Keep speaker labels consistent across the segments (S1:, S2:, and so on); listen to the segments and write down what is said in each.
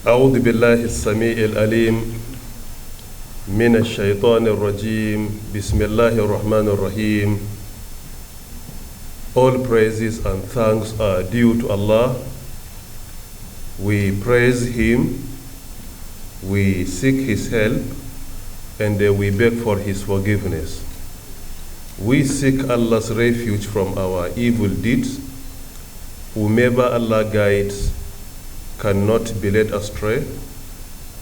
S1: أعوذ بالله السميع العليم من الشيطان الرجيم بسم الله الرحمن الرحيم. All praises and thanks are due to Allah. We praise Him, we seek His help, and we beg for His forgiveness. We seek Allah's refuge from our evil deeds. Whomever Allah guides cannot be led astray,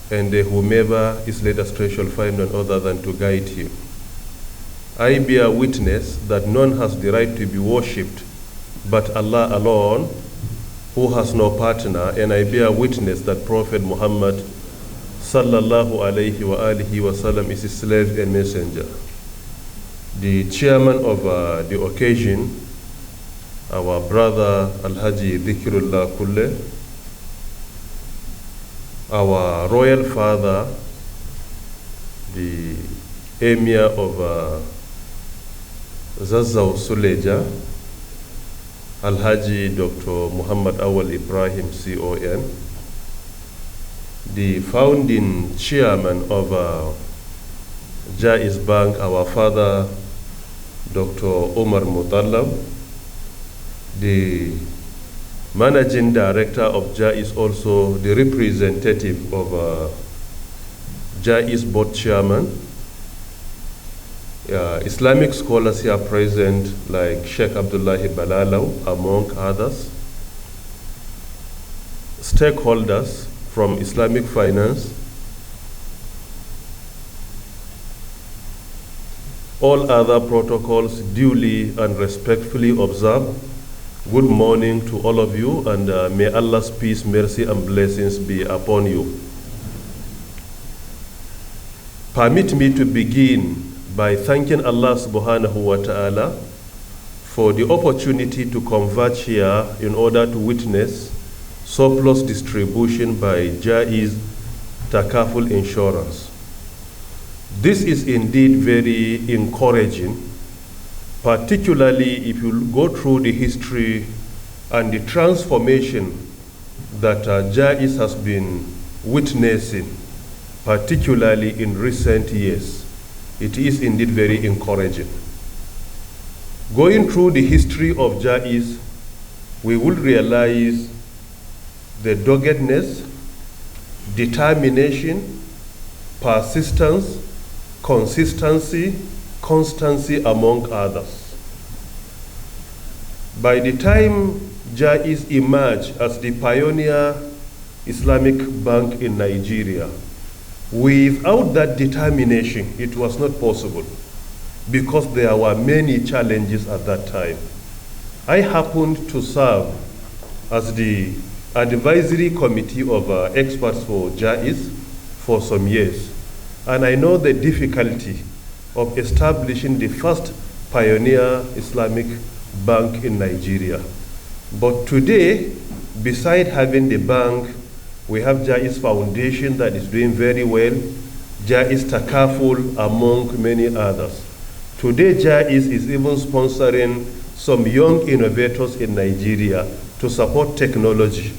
S1: and whomever is led astray shall find none other than to guide him. I bear witness that none has the right to be worshipped but Allah alone, who has no partner, and I bear witness that Prophet Muhammad sallallahu alayhi wa alihi wa sallam is his slave and messenger. The chairman of the occasion, our brother Alhaji Dhikrullah Kulle, our royal father, the emir of Zazzau Suleja, Alhaji Dr. Muhammad Awal Ibrahim CON, the founding chairman of Jaiz Bank, our father Dr. Omar Mutallab, the managing director of Jaiz, also the representative of Jaiz board chairman, Islamic scholars here present like Sheikh Abdullahi Balalau, among others, stakeholders from Islamic finance, all other protocols duly and respectfully observed. Good morning to all of you, and may Allah's peace, mercy, and blessings be upon you. Permit me to begin by thanking Allah subhanahu wa ta'ala for the opportunity to converge here in order to witness surplus distribution by Jaiz Takaful Insurance. This is indeed very encouraging, particularly if you go through the history and the transformation that Jaiz has been witnessing, particularly in recent years. It is indeed very encouraging. Going through the history of Jaiz, we will realize the doggedness, determination, persistence, consistency, constancy, among others. By the time Jaiz emerged as the pioneer Islamic bank in Nigeria, without that determination, it was not possible because there were many challenges at that time. I happened to serve as the advisory committee of experts for Jaiz for some years, and I know the difficulty of establishing the first pioneer Islamic bank in Nigeria. But today, beside having the bank, we have Jaiz Foundation that is doing very well, Jaiz Takaful, among many others. Today, Jaiz is even sponsoring some young innovators in Nigeria to support technology.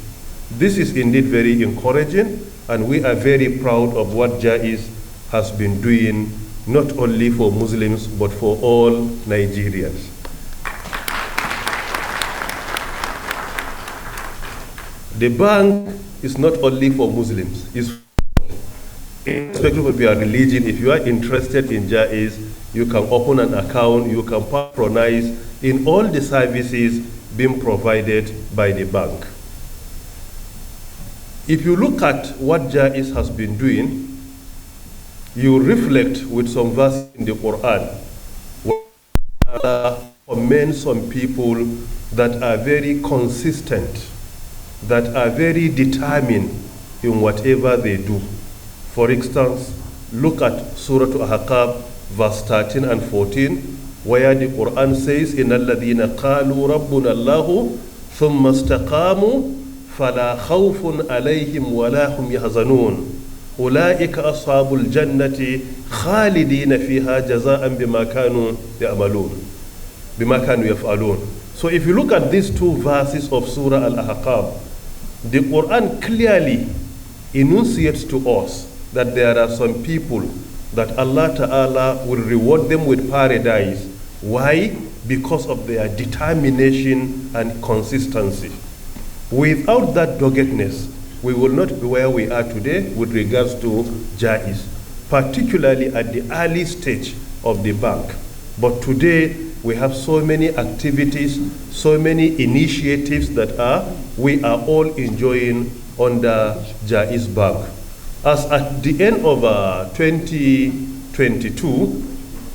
S1: This is indeed very encouraging, and we are very proud of what Jaiz has been doing, not only for Muslims, but for all Nigerians. The bank is not only for Muslims, it's irrespective of your religion. If you are interested in Jaiz, you can open an account, you can patronize in all the services being provided by the bank. If you look at what Jaiz has been doing, you reflect with some verses in the Quran, where Allah commends some people that are very consistent, that are very determined in whatever they do. For instance, look at Surah Al-Ahqaf, verse 13 and 14, where the Quran says, إِنَّ الَّذِينَ قَالُوا رَبُّنَا اللَّهُ ثُمَّ اسْتَقَامُوا فَلَا خَوْفٌ عَلَيْهِمْ وَلَا هُمْ يَحْزَنُونَ أولئك أصحاب الجنة خالدين فيها جزاء بما كانوا يفعلون. So if you look at these two verses of Surah Al-Ahqaf, the Quran clearly enunciates to us that there are some people that Allah Ta'ala will reward them with paradise. Why? Because of their determination and consistency. Without that doggedness, we will not be where we are today with regards to Jaiz, particularly at the early stage of the bank. But today, we have so many activities, so many initiatives that we are all enjoying under Jaiz Bank. As at the end of 2022,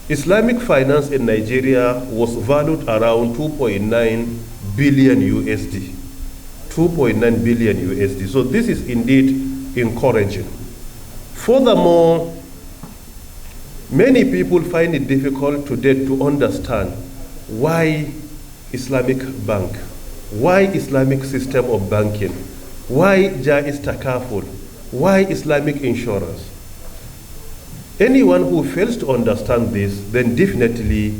S1: Islamic finance in Nigeria was valued around 2.9 billion USD. 2.9 billion USD. So this is indeed encouraging. Furthermore, many people find it difficult today to understand why Islamic bank, why Islamic system of banking, why Jaiz Takaful, why Islamic insurance. Anyone who fails to understand this, then definitely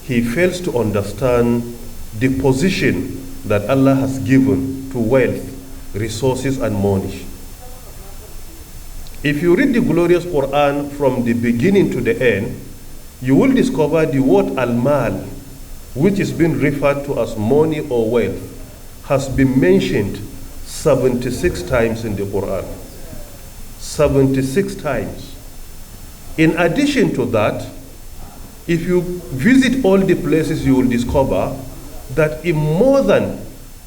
S1: he fails to understand the position that Allah has given to wealth, resources, and money. If you read the glorious Quran from the beginning to the end, you will discover the word al-mal, which is being referred to as money or wealth, has been mentioned 76 times in the Quran. 76 times. In addition to that, if you visit all the places, you will discover that in more than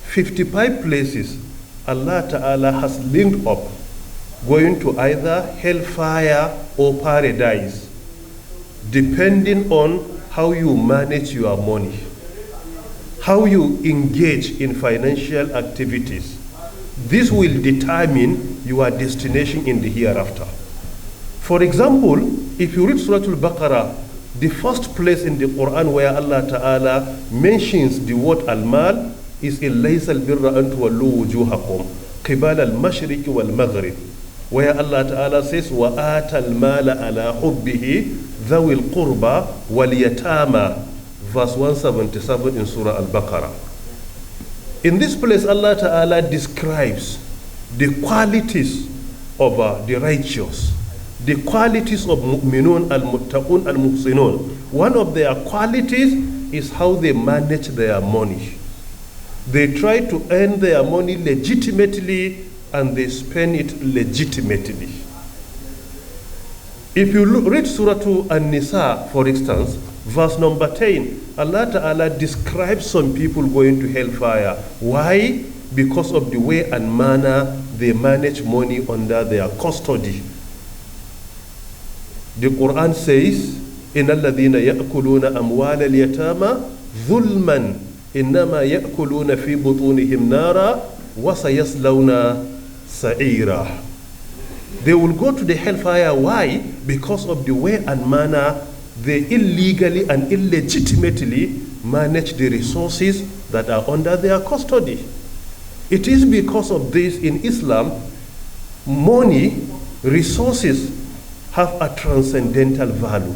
S1: 55 places, Allah Ta'ala has linked up going to either hellfire or paradise, depending on how you manage your money, how you engage in financial activities. This will determine your destination in the hereafter. For example, if you read Surah Al-Baqarah, the first place in the Quran where Allah Ta'ala mentions the word al-mal is in لَيْسَ الْبِرَّ أَن تُوَلُّوا وُجُوهَكُمْ قِبَالَ الْمَشْرِقِ وَالْمَغْرِبِ, where Allah Ta'ala says وَآتَ الْمَالَ عَلَى حُبِّهِ ذَوِي الْقُرْبَى وَالْيَتَامَى, verse 177 in Surah Al-Baqarah. In this place, Allah Ta'ala describes the qualities of the righteous, the qualities of mu'minun, al-muttaqun, al-muhsinun. One of their qualities is how they manage their money. They try to earn their money legitimately and they spend it legitimately. If you read Surah An-Nisa, for instance, verse number 10, Allah Ta'ala describes some people going to hellfire. Why? Because of the way and manner they manage money under their custody. The Quran says, إِنَّ الَّذِينَ يَأْكُلُونَ أَمْوَالَ الْيَتَامَى ظُلْمًا إِنَّمَا يَأْكُلُونَ فِي بُطُونِهِمْ نَارًا وَسَيَصْلَوْنَ سَعِيرًا. They will go to the hellfire. Why? Because of the way and manner they illegally and illegitimately manage the resources that are under their custody. It is because of this in Islam, money, resources have a transcendental value.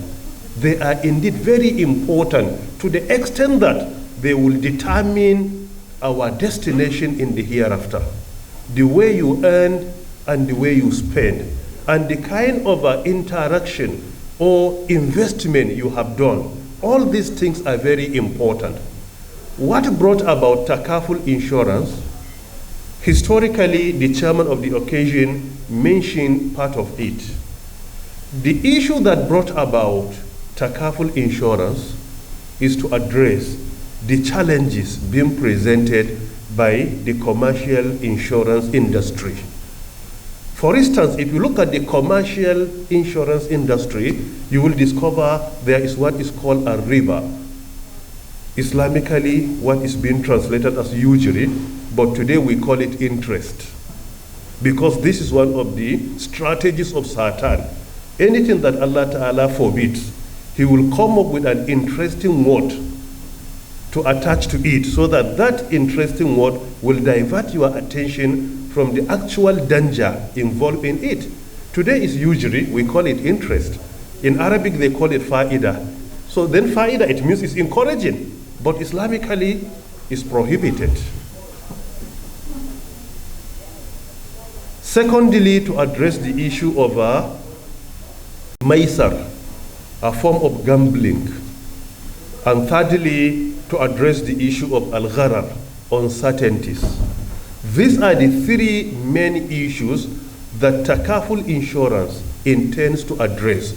S1: They are indeed very important to the extent that they will determine our destination in the hereafter. The way you earn and the way you spend, and the kind of interaction or investment you have done. All these things are very important. What brought about Takaful insurance? Historically, the chairman of the occasion mentioned part of it. The issue that brought about Takaful insurance is to address the challenges being presented by the commercial insurance industry. For instance, if you look at the commercial insurance industry, you will discover there is what is called a riba. Islamically, what is being translated as usury, but today we call it interest. Because this is one of the strategies of Satan. Anything that Allah Ta'ala forbids, he will come up with an interesting word to attach to it, so that that interesting word will divert your attention from the actual danger involved in it. Today is usury, we call it interest. In Arabic they call it fa'ida. So then fa'ida, it means it's encouraging, but Islamically is prohibited. Secondly, to address the issue of maisar, a form of gambling. And thirdly, to address the issue of al-gharar, uncertainties. These are the three main issues that Takaful insurance intends to address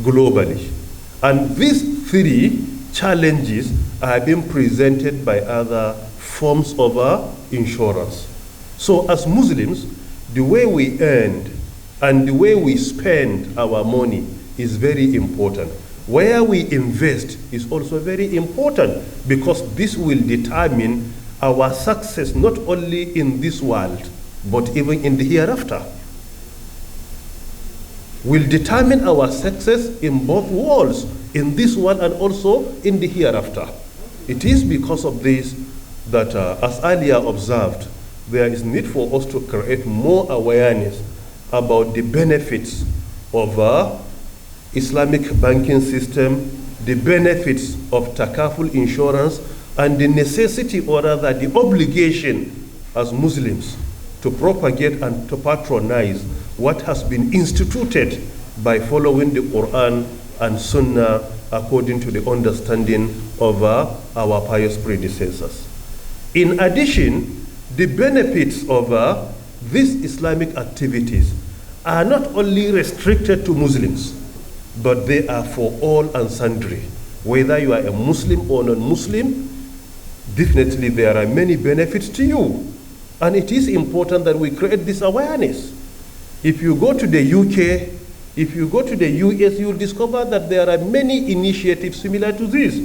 S1: globally. And these three challenges are being presented by other forms of insurance. So as Muslims, the way we earn and the way we spend our money is very important. Where we invest is also very important, because this will determine our success not only in this world, but even in the hereafter. Will determine our success in both worlds, in this world and also in the hereafter. It is because of this that, as earlier observed, there is need for us to create more awareness about the benefits of Islamic banking system, the benefits of Takaful insurance, and the necessity, or rather the obligation as Muslims to propagate and to patronize what has been instituted by following the Quran and Sunnah according to the understanding of our pious predecessors. In addition, the benefits of these Islamic activities are not only restricted to Muslims, but they are for all and sundry. Whether you are a Muslim or non-Muslim, definitely there are many benefits to you. And it is important that we create this awareness. If you go to the UK, if you go to the US, you'll discover that there are many initiatives similar to this.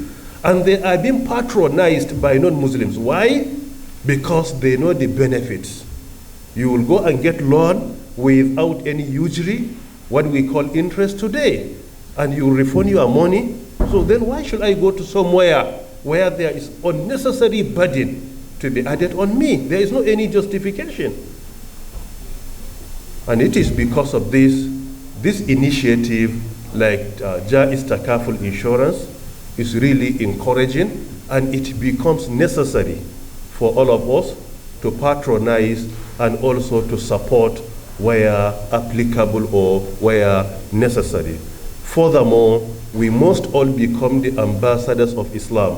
S1: And they are being patronized by non-Muslims. Why? Because they know the benefits. You will go and get loan without any usury, what we call interest today, and you refund your money. So then why should I go to somewhere where there is unnecessary burden to be added on me? There is no any justification. And it is because of this initiative, like Jaiz Takaful insurance, is really encouraging, and it becomes necessary for all of us to patronize and also to support where applicable or where necessary. Furthermore, we must all become the ambassadors of Islam,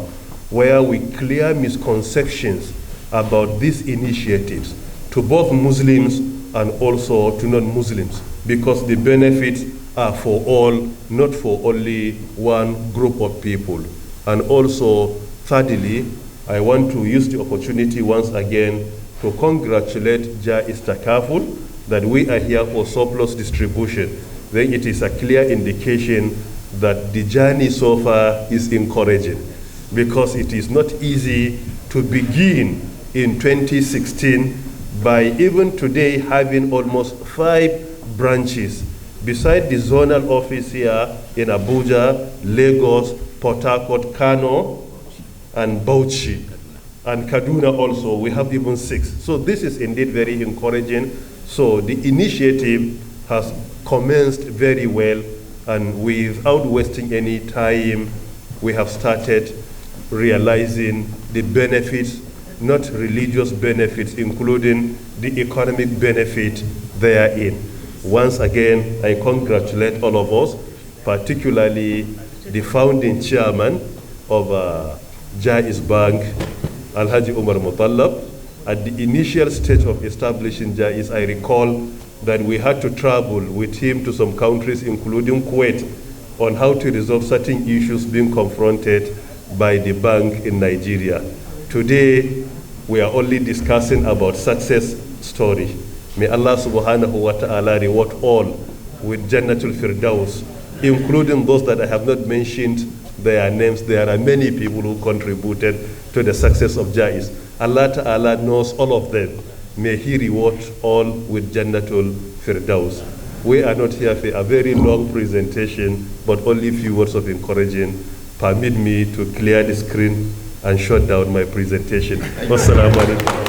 S1: where we clear misconceptions about these initiatives to both Muslims and also to non-Muslims, because the benefits are for all, not for only one group of people. And also, thirdly, I want to use the opportunity once again to congratulate Jaiz Takaful that we are here for surplus distribution. Then it is a clear indication that the journey so far is encouraging, because it is not easy to begin in 2016 by even today having almost 5 branches, beside the zonal office here in Abuja, Lagos, Port Harcourt, Kano, and Bauchi, and Kaduna also. We have even 6. So this is indeed very encouraging. So the initiative has commenced very well, and without wasting any time, we have started realizing the benefits, not religious benefits, including the economic benefit therein. Once again, I congratulate all of us, particularly the founding chairman of Jaiz Bank, Alhaji Umar Mutallab. At the initial stage of establishing Jaiz, I recall that we had to travel with him to some countries, including Kuwait, on how to resolve certain issues being confronted by the bank in Nigeria. Today, we are only discussing about success story. May Allah subhanahu wa ta'ala reward all with Jannatul Firdaus, including those that I have not mentioned their names. There are many people who contributed to the success of Jaiz. Allah ta'ala knows all of them. May He reward all with Jannatul Firdaus. We are not here for a very long presentation, but only a few words of encouraging. Permit me to clear the screen and shut down my presentation. Wassalamu alaikum.